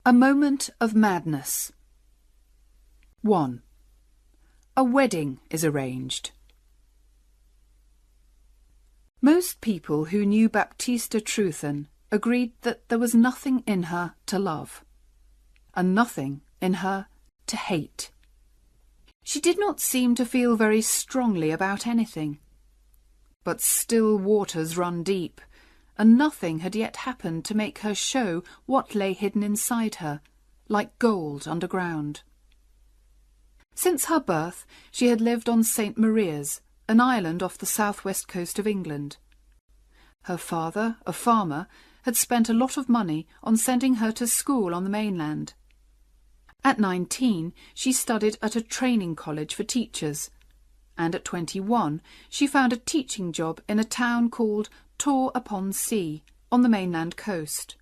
A moment of madness. 1. A wedding is arranged. Most people who knew Baptista Trewthen agreed that there was nothing in her to love, and nothing in her to hate. She did not seem to feel very strongly about anything. But still waters run deep, and nothing had yet happened to make her show what lay hidden inside her, like gold underground. Since her birth, she had lived on St. Maria's, an island off the southwest coast of England. Her father, a farmer, had spent a lot of money on sending her to school on the mainland. At 19, she studied at a training college for teachers, and at 21 she found a teaching job in a town called Tor-upon-Sea, on the mainland coast.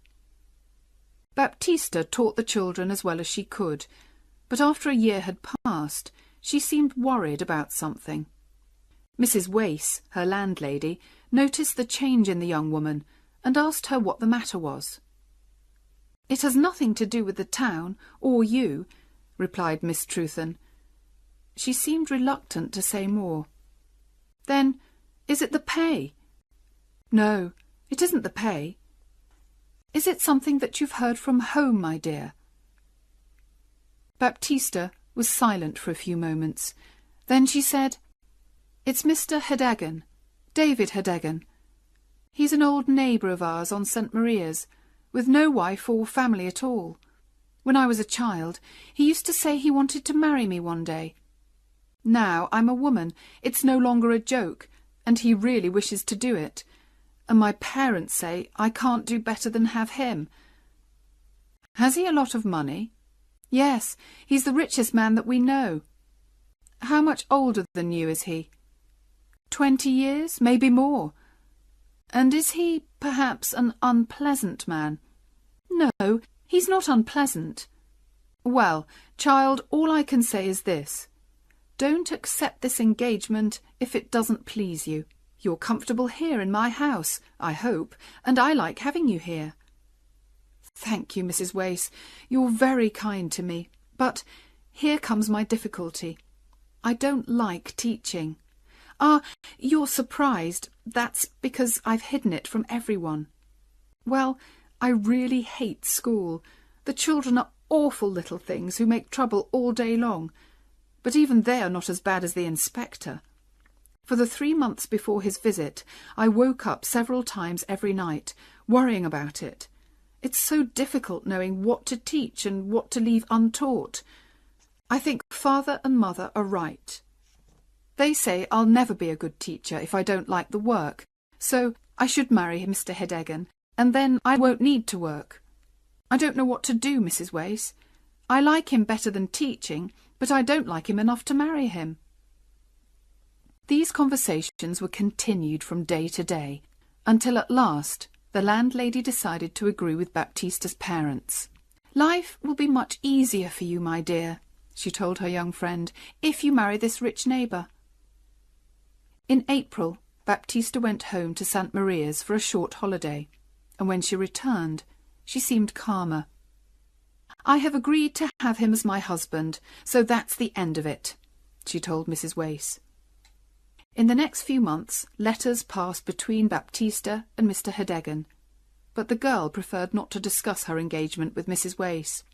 Baptista taught the children as well as she could, but after a year had passed, she seemed worried about something. Mrs. Wace, her landlady, noticed the change in the young woman and asked her what the matter was. "It has nothing to do with the town, or you," replied Miss Trewthen. She seemed reluctant to say more. "Then, is it the pay?" "No, it isn't the pay." "Is it something that you've heard from home, my dear?" Baptista was silent for a few moments. Then she said, "It's Mr. Hedagan, David Hedagan. He's an old neighbour of ours on St. Maria's, with no wife or family at all. When I was a child, he used to say he wanted to marry me one day. Now I'm a woman, it's no longer a joke, and he really wishes to do it. And my parents say I can't do better than have him." "Has he a lot of money?" "Yes, he's the richest man that we know." "How much older than you is he?" 20 years, maybe more." "And is he, perhaps, an unpleasant man?" "No, he's not unpleasant." "Well, child, all I can say is this. Don't accept this engagement if it doesn't please you. You're comfortable here in my house, I hope, and I like having you here." "Thank you, Mrs. Wace. You're very kind to me. But here comes my difficulty. I don't like teaching." "Ah, you're surprised. That's because I've hidden it from everyone." "Well, I really hate school. The children are awful little things who make trouble all day long. But even they are not as bad as the inspector. For the 3 months before his visit, I woke up several times every night, worrying about it. It's so difficult knowing what to teach and what to leave untaught. I think father and mother are right. They say I'll never be a good teacher if I don't like the work, so I should marry Mr. Hedagan, and then I won't need to work. I don't know what to do, Mrs. Wace. I like him better than teaching, but I don't like him enough to marry him." These conversations were continued from day to day, until at last the landlady decided to agree with Baptista's parents. "Life will be much easier for you, my dear," she told her young friend, "if you marry this rich neighbour." In April, Baptista went home to St. Maria's for a short holiday, and when she returned, she seemed calmer. "I have agreed to have him as my husband, so that's the end of it," she told Mrs. Wace. In the next few months, letters passed between Baptista and Mr. Hedagan, but the girl preferred not to discuss her engagement with Mrs. Wace.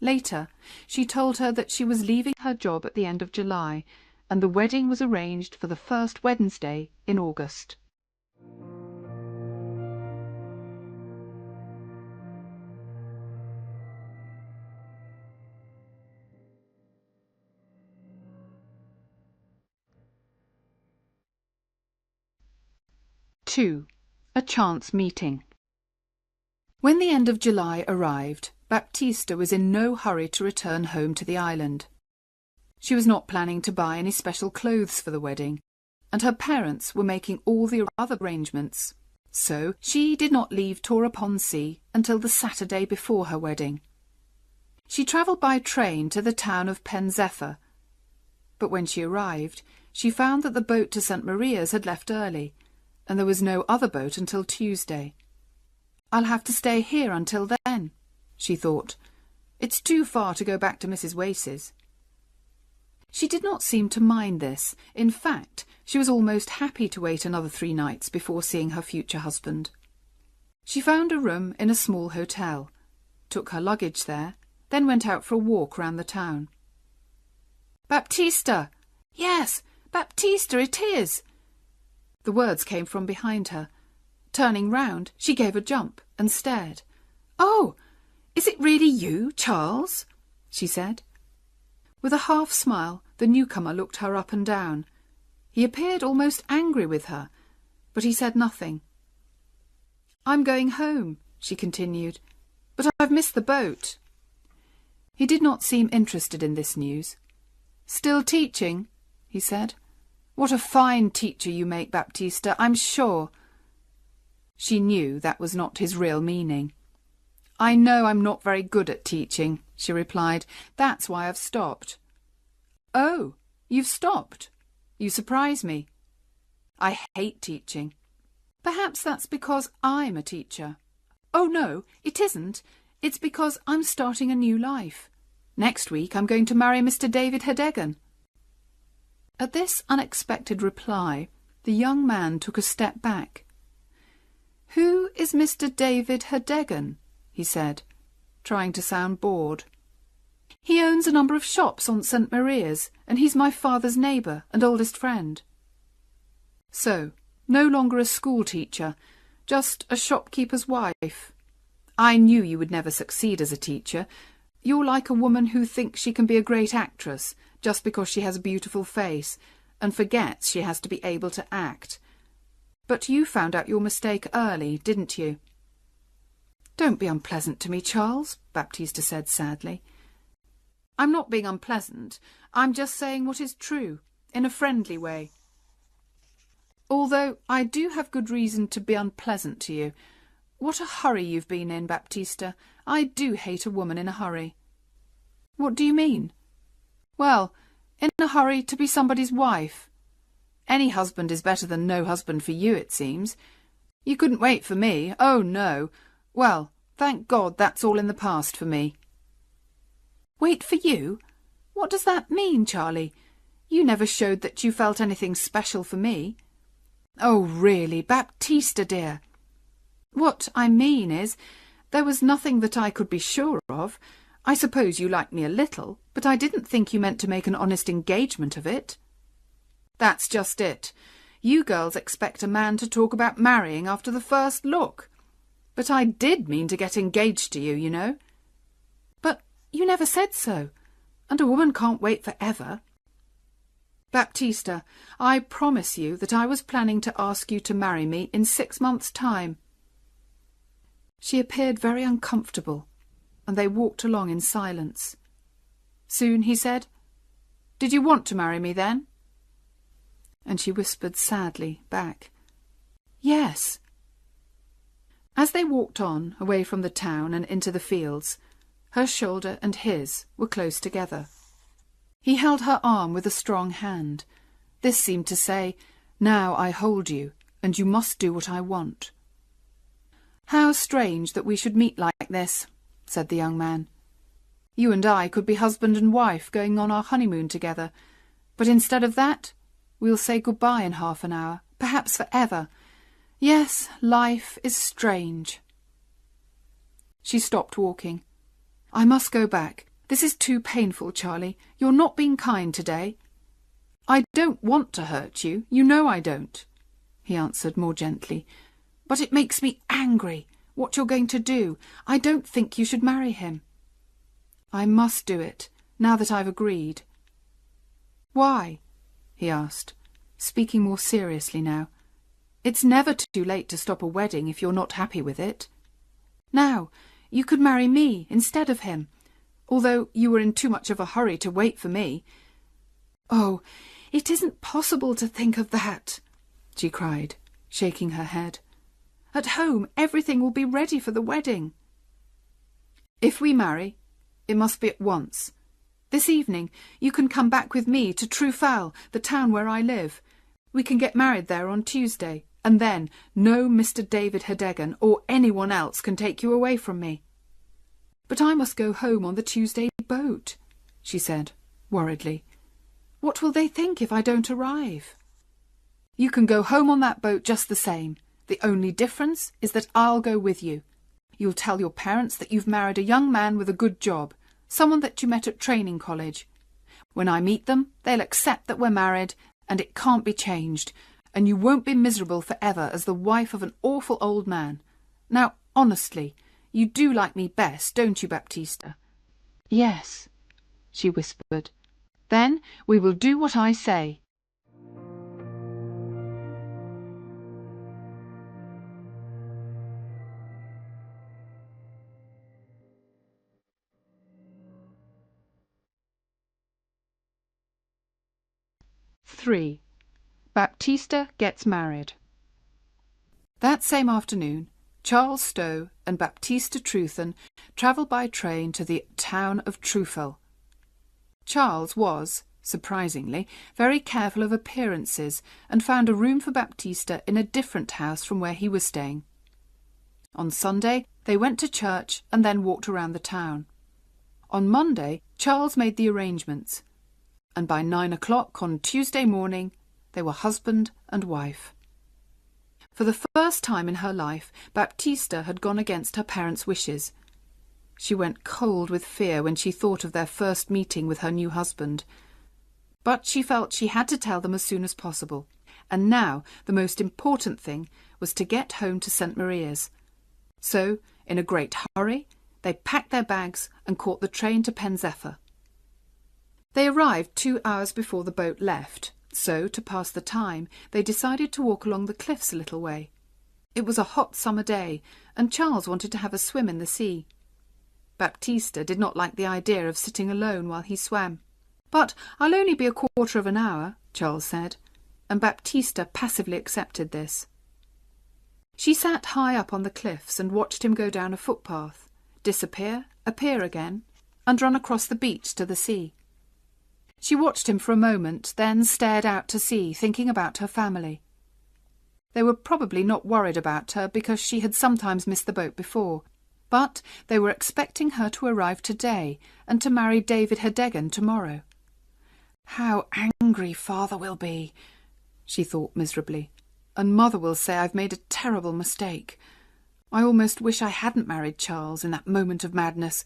Later, she told her that she was leaving her job at the end of July, and the wedding was arranged for the first Wednesday in August. (2) A chance meeting. When the end of July arrived, Baptista was in no hurry to return home to the island. She was not planning to buy any special clothes for the wedding, and her parents were making all the other arrangements, so she did not leave Tor-upon-Sea until the Saturday before her wedding. She travelled by train to the town of Pen Zephyr, but when she arrived, she found that the boat to St. Maria's had left early, and there was no other boat until Tuesday. "I'll have to stay here until then," she thought. It's too far to go back to Mrs. Wace's. She did not seem to mind this. In fact, she was almost happy to wait another 3 nights before seeing her future husband. She found a room in a small hotel, took her luggage there, then went out for a walk round the town. "Baptista! Yes, Baptista, it is!" The words came from behind her. Turning round, she gave a jump and stared. "Oh, is it really you, Charles?" she said. With a half smile, the newcomer looked her up and down. He appeared almost angry with her, but he said nothing. "I'm going home," she continued, "but I've missed the boat." He did not seem interested in this news. "Still teaching?" he said. "What a fine teacher you make, Baptista, I'm sure." She knew that was not his real meaning. "I know I'm not very good at teaching," she replied. "That's why I've stopped." "Oh, you've stopped? You surprise me. I hate teaching." "Perhaps that's because I'm a teacher." "Oh, no, it isn't. It's because I'm starting a new life. Next week I'm going to marry Mr. David Hedegan." At this unexpected reply, the young man took a step back. "Who is Mr. David Hedegan?" he said, trying to sound bored. "He owns a number of shops on St. Maria's, and he's my father's neighbour and oldest friend." "So, no longer a school teacher, just a shopkeeper's wife. I knew you would never succeed as a teacher. You're like a woman who thinks she can be a great actress just because she has a beautiful face, and forgets she has to be able to act. But you found out your mistake early, didn't you?" "Don't be unpleasant to me, Charles," Baptista said sadly. "I'm not being unpleasant. I'm just saying what is true, in a friendly way. Although I do have good reason to be unpleasant to you. What a hurry you've been in, Baptista. I do hate a woman in a hurry." "What do you mean?" "Well, in a hurry to be somebody's wife. Any husband is better than no husband for you, it seems. You couldn't wait for me. Oh, no. Well, thank God that's all in the past for me." "Wait for you? What does that mean, Charlie? You never showed that you felt anything special for me." "Oh, really, Baptista, dear." "What I mean is, there was nothing that I could be sure of. I suppose you like me a little, but I didn't think you meant to make an honest engagement of it." "That's just it. You girls expect a man to talk about marrying after the first look. But I did mean to get engaged to you, you know." "But you never said so, and a woman can't wait for ever." "Baptista, I promise you that I was planning to ask you to marry me in 6 months' time." She appeared very uncomfortable, and they walked along in silence. Soon he said, "Did you want to marry me then?" And she whispered sadly back, "Yes." As they walked on, away from the town and into the fields, her shoulder and his were close together. He held her arm with a strong hand. This seemed to say, "Now I hold you, and you must do what I want." "How strange that we should meet like this," said the young man. "You and I could be husband and wife going on our honeymoon together, but instead of that, we'll say goodbye in half an hour, perhaps for ever. Yes, life is strange." She stopped walking. "I must go back. This is too painful, Charlie. You're not being kind today." "I don't want to hurt you. You know I don't," he answered more gently. "But it makes me angry, what you're going to do. I don't think you should marry him." "I must do it, now that I've agreed." "Why?" he asked, speaking more seriously now. "It's never too late to stop a wedding if you're not happy with it. Now, you could marry me instead of him, although you were in too much of a hurry to wait for me." "Oh, it isn't possible to think of that," she cried, shaking her head. "At home, everything will be ready for the wedding." "If we marry, it must be at once. This evening you can come back with me to Trufal, the town where I live. We can get married there on Tuesday, and then no Mr. David Hedegan or anyone else can take you away from me." "But I must go home on the Tuesday boat," she said, worriedly. "What will they think if I don't arrive?" "You can go home on that boat just the same. The only difference is that I'll go with you. You'll tell your parents that you've married a young man with a good job, someone that you met at training college. When I meet them, they'll accept that we're married, and it can't be changed, and you won't be miserable forever as the wife of an awful old man. Now, honestly, you do like me best, don't you, Baptista?" "Yes," she whispered. "Then we will do what I say." III. Baptista gets married. That same afternoon, Charles Stow and Baptista Trewthen travelled by train to the town of Trufell. Charles was, surprisingly, very careful of appearances and found a room for Baptista in a different house from where he was staying. On Sunday, they went to church and then walked around the town. On Monday, Charles made the arrangements, and by 9 o'clock on Tuesday morning, they were husband and wife. For the first time in her life, Baptista had gone against her parents' wishes. She went cold with fear when she thought of their first meeting with her new husband. But she felt she had to tell them as soon as possible, and now the most important thing was to get home to St. Maria's. So, in a great hurry, they packed their bags and caught the train to Pen Zephyr. They arrived 2 hours before the boat left, so, to pass the time, they decided to walk along the cliffs a little way. It was a hot summer day, and Charles wanted to have a swim in the sea. Baptista did not like the idea of sitting alone while he swam. "But I'll only be a quarter of an hour," Charles said, and Baptista passively accepted this. She sat high up on the cliffs and watched him go down a footpath, disappear, appear again, and run across the beach to the sea. She watched him for a moment, then stared out to sea, thinking about her family. They were probably not worried about her because she had sometimes missed the boat before, but they were expecting her to arrive today and to marry David Hedegan tomorrow. "How angry Father will be," she thought miserably, "and Mother will say I've made a terrible mistake. I almost wish I hadn't married Charles in that moment of madness.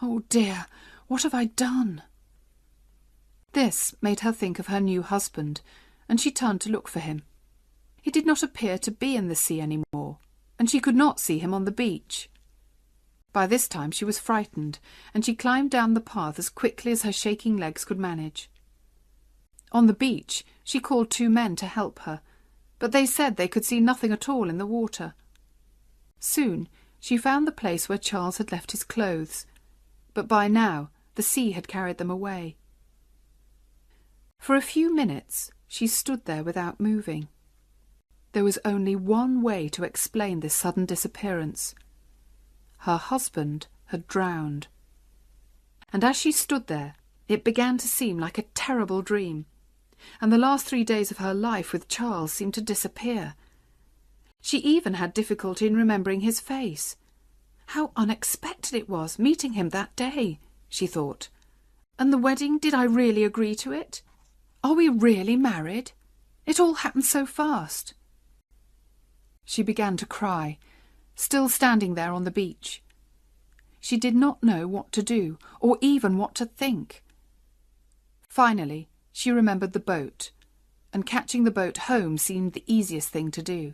Oh dear, what have I done?" This made her think of her new husband, and she turned to look for him. He did not appear to be in the sea any more, and she could not see him on the beach. By this time she was frightened, and she climbed down the path as quickly as her shaking legs could manage. On the beach she called 2 men to help her, but they said they could see nothing at all in the water. Soon she found the place where Charles had left his clothes, but by now the sea had carried them away. For a few minutes she stood there without moving. There was only one way to explain this sudden disappearance. Her husband had drowned. And as she stood there, it began to seem like a terrible dream, and the last 3 days of her life with Charles seemed to disappear. She even had difficulty in remembering his face. How unexpected it was, meeting him that day, she thought. And the wedding, did I really agree to it? Are we really married? It all happened so fast. She began to cry, still standing there on the beach. She did not know what to do, or even what to think. Finally, she remembered the boat, and catching the boat home seemed the easiest thing to do.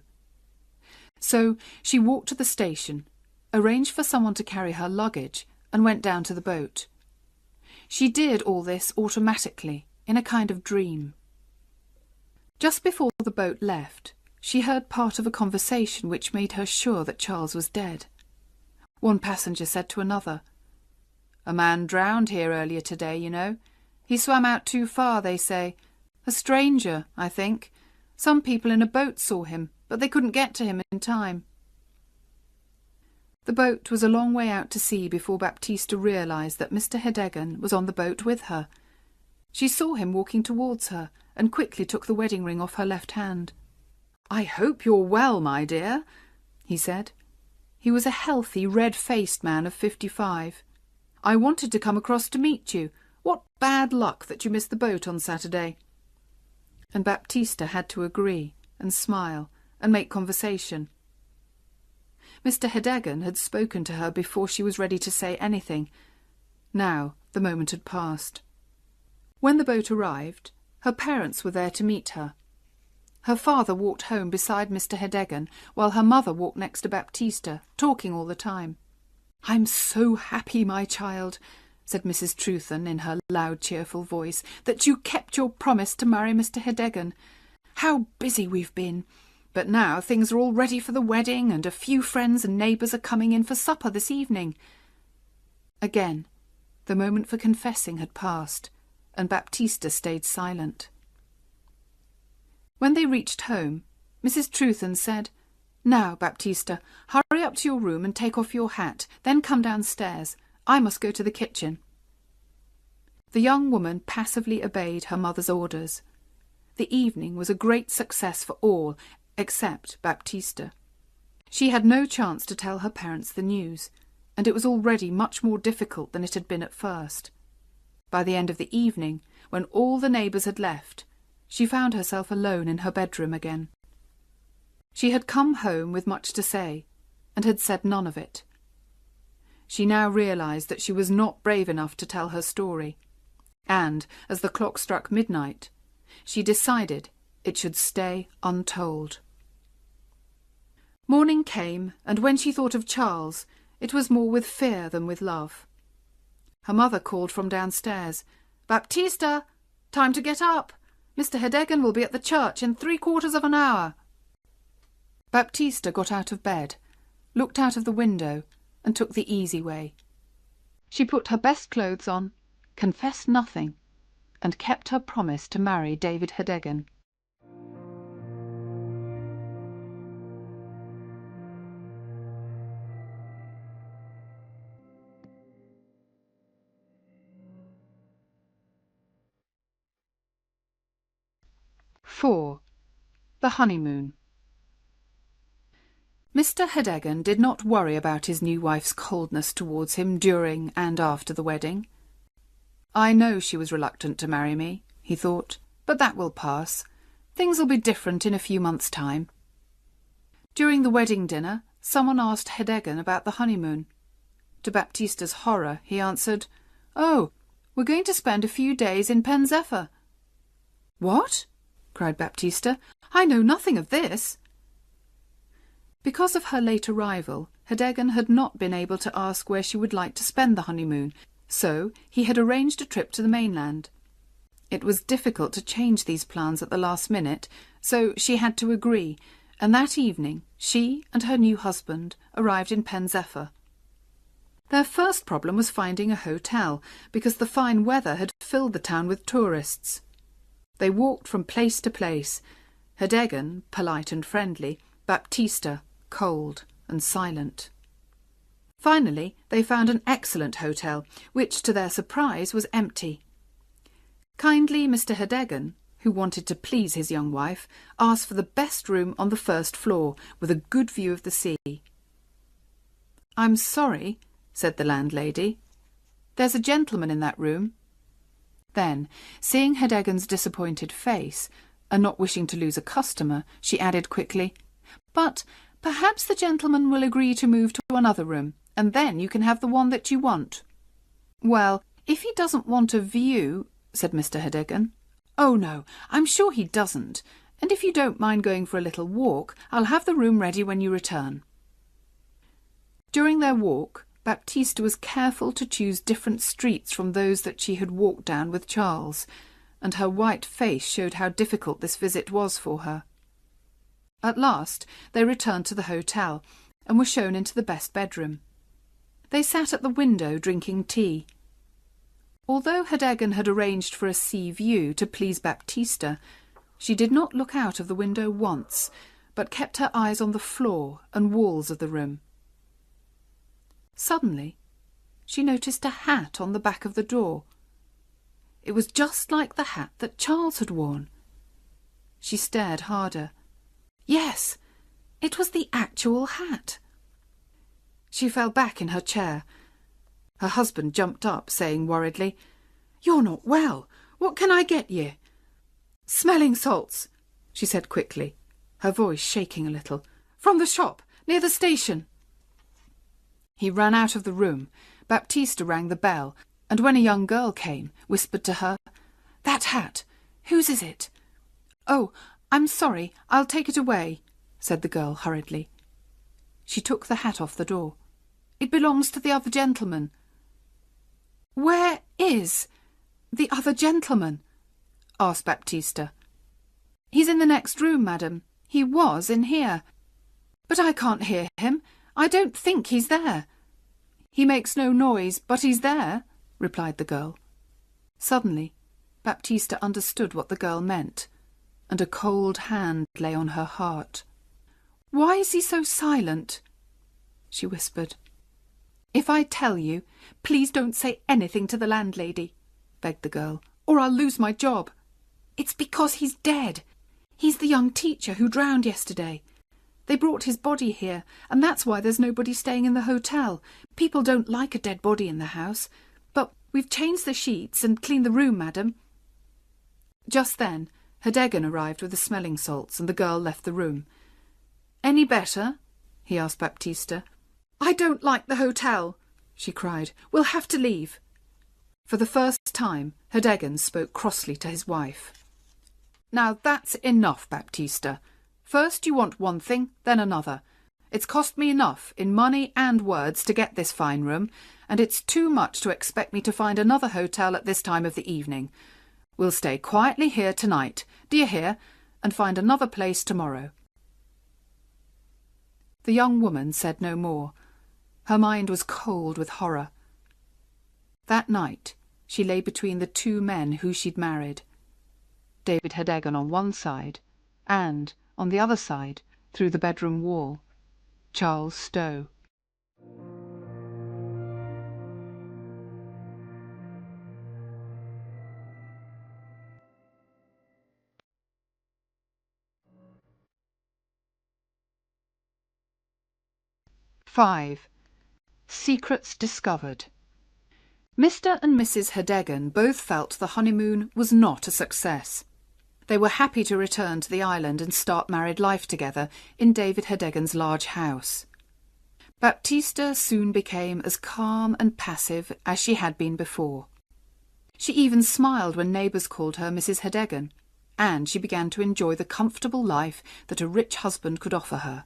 So she walked to the station, arranged for someone to carry her luggage, and went down to the boat. She did all this automatically, in a kind of dream. Just before the boat left, she heard part of a conversation which made her sure that Charles was dead. One passenger said to another, "A man drowned here earlier today, you know. He swam out too far, they say. A stranger, I think. Some people in a boat saw him, but they couldn't get to him in time." The boat was a long way out to sea before Baptista realised that Mr. Hedegan was on the boat with her. She saw him walking towards her, and quickly took the wedding ring off her left hand. "I hope you're well, my dear," he said. He was a healthy, red-faced man of 55. "I wanted to come across to meet you. What bad luck that you missed the boat on Saturday." And Baptista had to agree and smile and make conversation. Mr. Hedegan had spoken to her before she was ready to say anything. Now the moment had passed. When the boat arrived, her parents were there to meet her. Her father walked home beside Mr. Hedegan, while her mother walked next to Baptista, talking all the time. "I'm so happy, my child," said Mrs. Trewthen in her loud, cheerful voice, "that you kept your promise to marry Mr. Hedegan. How busy we've been! But now things are all ready for the wedding, and a few friends and neighbours are coming in for supper this evening." Again, the moment for confessing had passed, and Baptista stayed silent. When they reached home, Mrs. Trewthen said, "Now, Baptista, hurry up to your room and take off your hat, then come downstairs. I must go to the kitchen." The young woman passively obeyed her mother's orders. The evening was a great success for all, except Baptista. She had no chance to tell her parents the news, and it was already much more difficult than it had been at first. By the end of the evening, when all the neighbours had left, she found herself alone in her bedroom again. She had come home with much to say, and had said none of it. She now realised that she was not brave enough to tell her story, and, as the clock struck midnight, she decided it should stay untold. Morning came, and when she thought of Charles, it was more with fear than with love. Her mother called from downstairs, "Baptista, time to get up. Mr. Hedegan will be at the church in 3/4 of an hour." Baptista got out of bed, looked out of the window, and took the easy way. She put her best clothes on, confessed nothing, and kept her promise to marry David Hedegan. "4. The Honeymoon. Mr. Hedegan did not worry about his new wife's coldness towards him during and after the wedding. "I know she was reluctant to marry me," he thought, "but that will pass. Things will be different in a few months' time." During the wedding dinner, someone asked Hedegan about the honeymoon. To Baptista's horror, he answered, "Oh, we're going to spend a few days in Pen Zephyr." "What?" cried Baptista. "I know nothing of this." Because of her late arrival, Hedegan had not been able to ask where she would like to spend the honeymoon, so he had arranged a trip to the mainland. It was difficult to change these plans at the last minute, so she had to agree, and that evening she and her new husband arrived in Pen Zephyr. Their first problem was finding a hotel, because the fine weather had filled the town with tourists. They walked from place to place, Hedegan polite and friendly, Baptista cold and silent. Finally they found an excellent hotel, which to their surprise was empty. Kindly Mr. Hedegan, who wanted to please his young wife, asked for the best room on the first floor, with a good view of the sea. "I'm sorry," said the landlady. "There's a gentleman in that room." Then, seeing Hedegan's disappointed face, and not wishing to lose a customer, she added quickly, "But perhaps the gentleman will agree to move to another room, and then you can have the one that you want." "Well, if he doesn't want a view," said Mr. Hedegan. "Oh, no, I'm sure he doesn't, and if you don't mind going for a little walk, I'll have the room ready when you return." During their walk, Baptista was careful to choose different streets from those that she had walked down with Charles, and her white face showed how difficult this visit was for her. At last they returned to the hotel, and were shown into the best bedroom. They sat at the window drinking tea. Although Hedegan had arranged for a sea view to please Baptista, she did not look out of the window once, but kept her eyes on the floor and walls of the room. Suddenly, she noticed a hat on the back of the door. It was just like the hat that Charles had worn. She stared harder. Yes, it was the actual hat. She fell back in her chair. Her husband jumped up, saying worriedly, "You're not well. What can I get you?" "Smelling salts," she said quickly, her voice shaking a little. "From the shop, near the station." He ran out of the room. Baptista rang the bell, and when a young girl came, whispered to her, "That hat, whose is it?" "Oh, I'm sorry, I'll take it away," said the girl hurriedly. She took the hat off the door. "It belongs to the other gentleman." "Where is the other gentleman?" asked Baptista. "He's in the next room, madam. He was in here. But I can't hear him. I don't think he's there." "He makes no noise, but he's there," replied the girl. Suddenly, Baptista understood what the girl meant, and a cold hand lay on her heart. "Why is he so silent?" she whispered. "If I tell you, please don't say anything to the landlady," begged the girl, "or I'll lose my job. It's because he's dead. He's the young teacher who drowned yesterday. They brought his body here, and that's why there's nobody staying in the hotel. People don't like a dead body in the house. But we've changed the sheets and cleaned the room, madam." Just then, Hedegan arrived with the smelling salts, and the girl left the room. "Any better?" he asked Baptista. "I don't like the hotel," she cried. "We'll have to leave." For the first time, Hedegan spoke crossly to his wife. "Now that's enough, Baptista. First you want one thing, then another. It's cost me enough, in money and words, to get this fine room, and it's too much to expect me to find another hotel at this time of the evening. We'll stay quietly here tonight, do you hear, and find another place tomorrow." The young woman said no more. Her mind was cold with horror. That night she lay between the two men who she'd married. David Hedegan on one side, and, on the other side, through the bedroom wall, Charles Stow. (5) Secrets discovered. Mr. and Mrs. Hedegan both felt the honeymoon was not a success. They were happy to return to the island and start married life together in David Hedegan's large house. Baptista soon became as calm and passive as she had been before. She even smiled when neighbours called her Mrs. Hedegan, and she began to enjoy the comfortable life that a rich husband could offer her.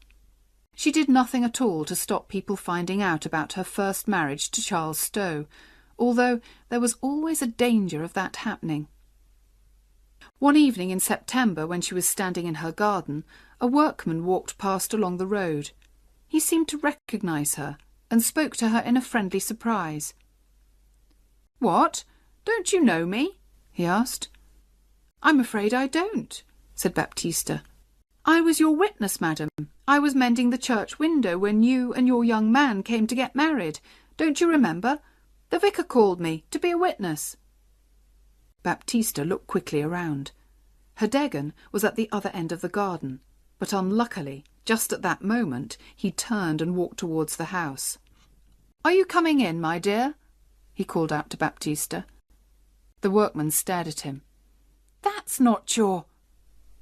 She did nothing at all to stop people finding out about her first marriage to Charles Stow, although there was always a danger of that happening. One evening in September, when she was standing in her garden, a workman walked past along the road. He seemed to recognise her, and spoke to her in a friendly surprise. "What? Don't you know me?" he asked. "I'm afraid I don't," said Baptista. "I was your witness, madam. I was mending the church window when you and your young man came to get married. Don't you remember? The vicar called me to be a witness." Baptista looked quickly around. Hedegan was at the other end of the garden, but unluckily, just at that moment, he turned and walked towards the house. "Are you coming in, my dear?" he called out to Baptista. The workman stared at him. "That's not your—"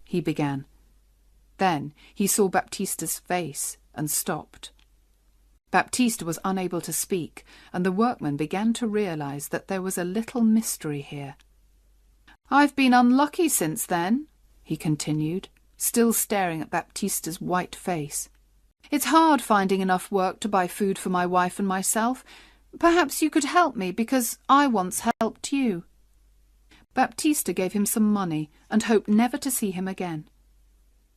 he began. Then he saw Baptista's face and stopped. Baptista was unable to speak, and the workman began to realise that there was a little mystery here. "I've been unlucky since then," he continued, still staring at Baptista's white face. "It's hard finding enough work to buy food for my wife and myself. Perhaps you could help me, because I once helped you." Baptista gave him some money and hoped never to see him again.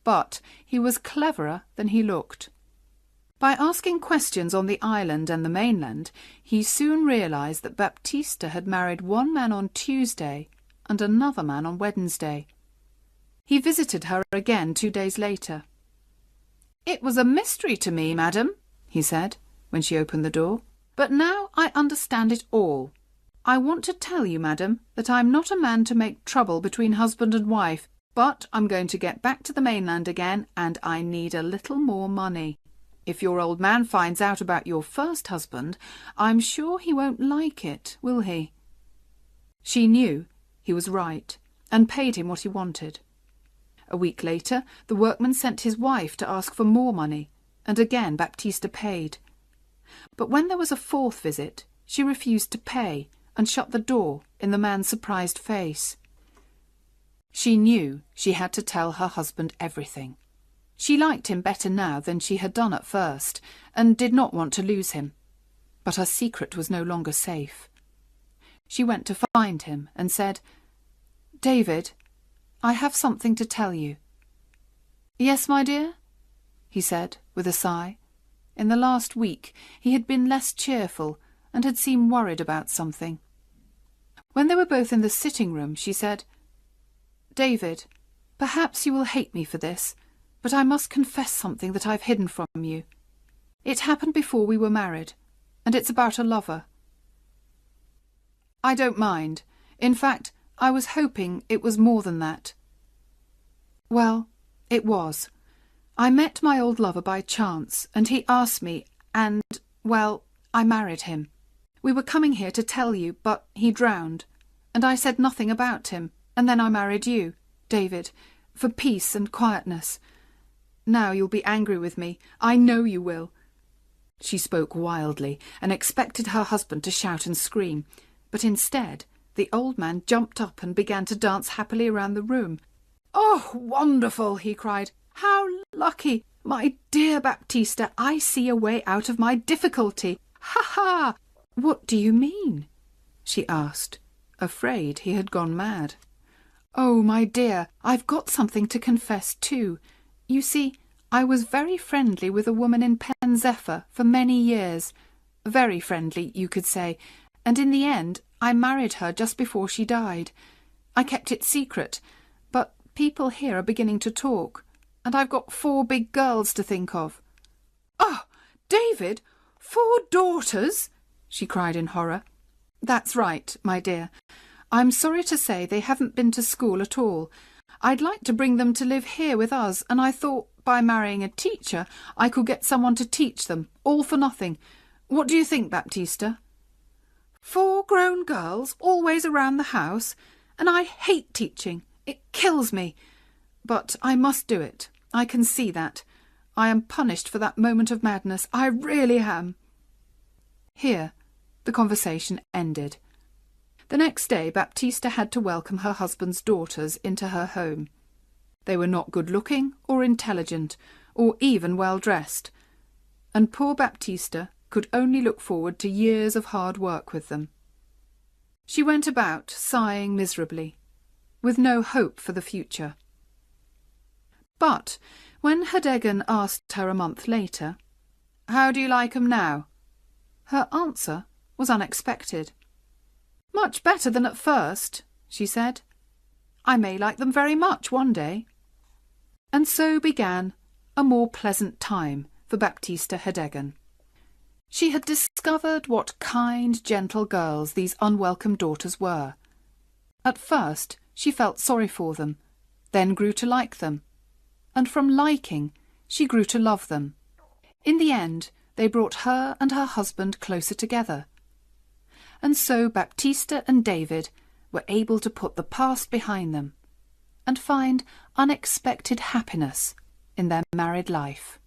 But he was cleverer than he looked. By asking questions on the island and the mainland, he soon realised that Baptista had married one man on Tuesday and another man on Wednesday. He visited her again 2 days later. "It was a mystery to me, madam," he said, when she opened the door, "but now I understand it all. I want to tell you, madam, that I'm not a man to make trouble between husband and wife, but I'm going to get back to the mainland again, and I need a little more money." If your old man finds out about your first husband, I'm sure he won't like it, will he?" She knew he was right, and paid him what he wanted. A week later, the workman sent his wife to ask for more money, and again Baptista paid. But when there was a fourth visit, she refused to pay and shut the door in the man's surprised face. She knew she had to tell her husband everything. She liked him better now than she had done at first, and did not want to lose him. But her secret was no longer safe. She went to find him and said, "David, I have something to tell you." "Yes, my dear?" he said with a sigh. In the last week he had been less cheerful and had seemed worried about something. When they were both in the sitting-room, she said, "David, perhaps you will hate me for this, but I must confess something that I've hidden from you. It happened before we were married, and it's about a lover." "I don't mind. In fact, I was hoping it was more than that." "Well, it was. I met my old lover by chance, and he asked me, and, well, I married him. We were coming here to tell you, but he drowned, and I said nothing about him, and then I married you, David, for peace and quietness. Now you'll be angry with me. I know you will." She spoke wildly, and expected her husband to shout and scream, but instead the old man jumped up and began to dance happily around the room. "Oh, wonderful!" he cried. "How lucky! My dear Baptista, I see a way out of my difficulty. Ha ha!" "What do you mean?" she asked, afraid he had gone mad. "Oh, my dear, I've got something to confess too. You see, I was very friendly with a woman in Pen Zephyr for many years. Very friendly, you could say, and in the end I married her just before she died. I kept it secret, but people here are beginning to talk, and I've got 4 big girls to think of." "Oh, David, 4 daughters!" she cried in horror. "That's right, my dear. I'm sorry to say they haven't been to school at all. I'd like to bring them to live here with us, and I thought by marrying a teacher I could get someone to teach them, all for nothing. What do you think, Baptista?" 4 grown girls always around the house, and I hate teaching. It kills me. But I must do it. I can see that. I am punished for that moment of madness. I really am. Here the conversation ended. The next day Baptista had to welcome her husband's daughters into her home. They were not good-looking or intelligent or even well-dressed, and poor Baptista could only look forward to years of hard work with them. She went about sighing miserably, with no hope for the future. But when Herdegen asked her a month later, "How do you like 'em now?" her answer was unexpected. "Much better than at first," she said. "I may like them very much one day." And so began a more pleasant time for Baptista Herdegen. She had discovered what kind, gentle girls these unwelcome daughters were. At first she felt sorry for them, then grew to like them, and from liking she grew to love them. In the end they brought her and her husband closer together. And so Baptista and David were able to put the past behind them and find unexpected happiness in their married life.